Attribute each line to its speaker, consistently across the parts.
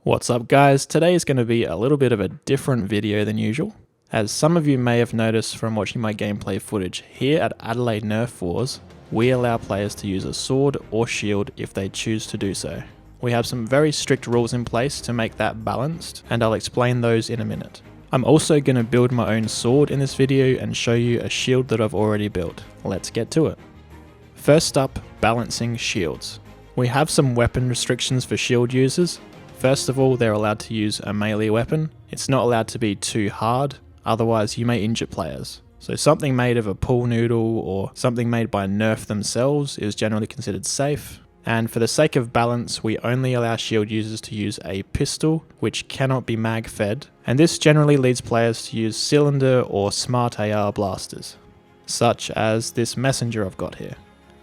Speaker 1: What's up guys, today is going to be a little bit of a different video than usual. As some of you may have noticed from watching my gameplay footage, here at Adelaide Nerf Wars, we allow players to use a sword or shield if they choose to do so. We have some very strict rules in place to make that balanced, and I'll explain those in a minute. I'm also going to build my own sword in this video and show you a shield that I've already built. Let's get to it. First up, balancing shields. We have some weapon restrictions for shield users. First of all, they're allowed to use a melee weapon. It's not allowed to be too hard, otherwise you may injure players. So something made of a pool noodle or something made by Nerf themselves is generally considered safe. And for the sake of balance, we only allow shield users to use a pistol, which cannot be mag fed. And this generally leads players to use cylinder or smart AR blasters, such as this messenger I've got here.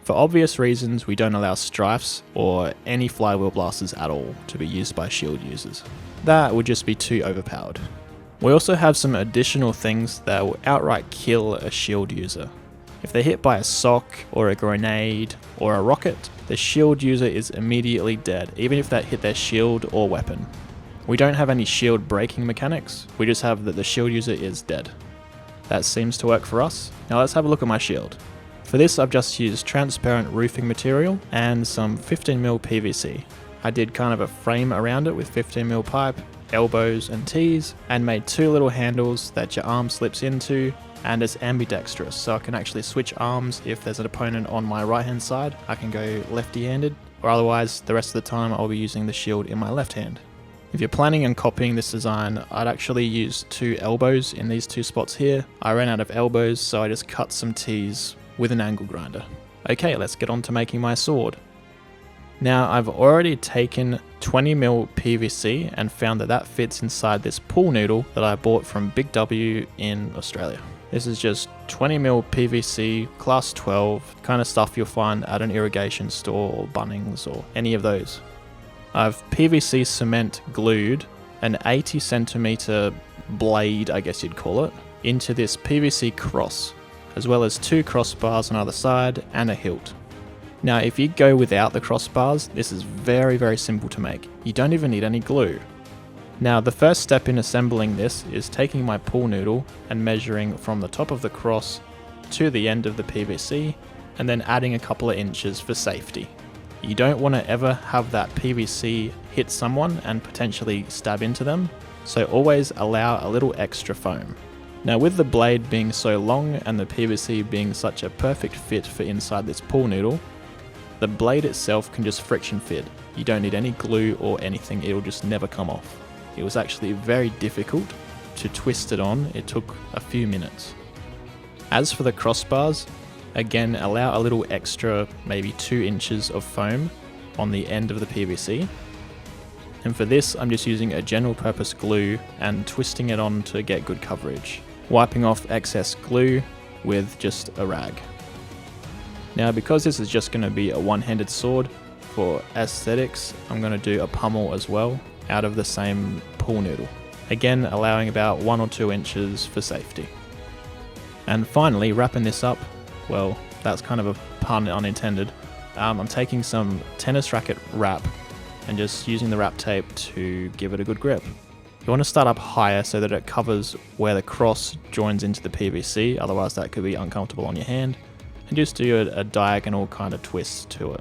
Speaker 1: For obvious reasons, we don't allow strifes or any flywheel blasters at all to be used by shield users. That would just be too overpowered. We also have some additional things that will outright kill a shield user. If they're hit by a sock or a grenade or a rocket, the shield user is immediately dead, even if that hit their shield or weapon. We don't have any shield breaking mechanics, we just have that the shield user is dead. That seems to work for us. Now let's have a look at my shield. For this, I've just used transparent roofing material and some 15mm PVC. I did kind of a frame around it with 15mm pipe, elbows and T's, and made two little handles that your arm slips into, and it's ambidextrous, so I can actually switch arms. If there's an opponent on my right hand side, I can go lefty-handed, or otherwise the rest of the time I'll be using the shield in my left hand. If you're planning on copying this design, I'd actually use two elbows in these two spots here. I ran out of elbows, so I just cut some T's with an angle grinder. Okay, let's get on to making my sword. Now I've already taken 20mm PVC and found that that fits inside this pool noodle that I bought from Big W in Australia. This is just 20mm PVC, class 12, kind of stuff you'll find at an irrigation store or Bunnings or any of those. I've PVC cement glued an 80cm blade, I guess you'd call it, into this PVC cross, as well as two crossbars on either side and a hilt. Now if you go without the crossbars, this is very simple to make. You don't even need any glue. Now the first step in assembling this is taking my pool noodle and measuring from the top of the cross to the end of the PVC, and then adding a couple of inches for safety. You don't want to ever have that PVC hit someone and potentially stab into them, so always allow a little extra foam. Now with the blade being so long and the PVC being such a perfect fit for inside this pool noodle, the blade itself can just friction fit. You don't need any glue or anything, it'll just never come off. It was actually very difficult to twist it on, it took a few minutes. As for the crossbars, again allow a little extra, maybe 2 inches of foam on the end of the PVC. And for this I'm just using a general purpose glue and twisting it on to get good coverage, wiping off excess glue with just a rag. Now because this is just going to be a one-handed sword, for aesthetics I'm going to do a pommel as well out of the same pool noodle, again allowing about 1 or 2 inches for safety. And finally, wrapping this up, well, that's kind of a pun unintended, I'm taking some tennis racket wrap and just using the wrap tape to give it a good grip. You want to start up higher so that it covers where the cross joins into the PVC, otherwise that could be uncomfortable on your hand, and just do a diagonal kind of twist to it.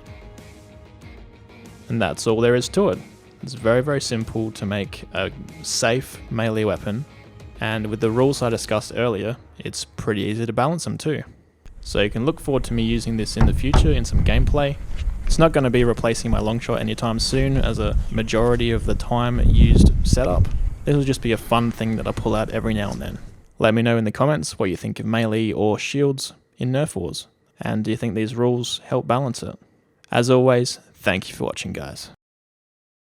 Speaker 1: And that's all there is to it. It's very simple to make a safe melee weapon, and with the rules I discussed earlier, it's pretty easy to balance them too. So you can look forward to me using this in the future in some gameplay. It's not going to be replacing my longshot anytime soon as a majority of the time used setup. This will just be a fun thing that I pull out every now and then. Let me know in the comments what you think of melee or shields in Nerf Wars, and do you think these rules help balance it? As always, thank you for watching guys.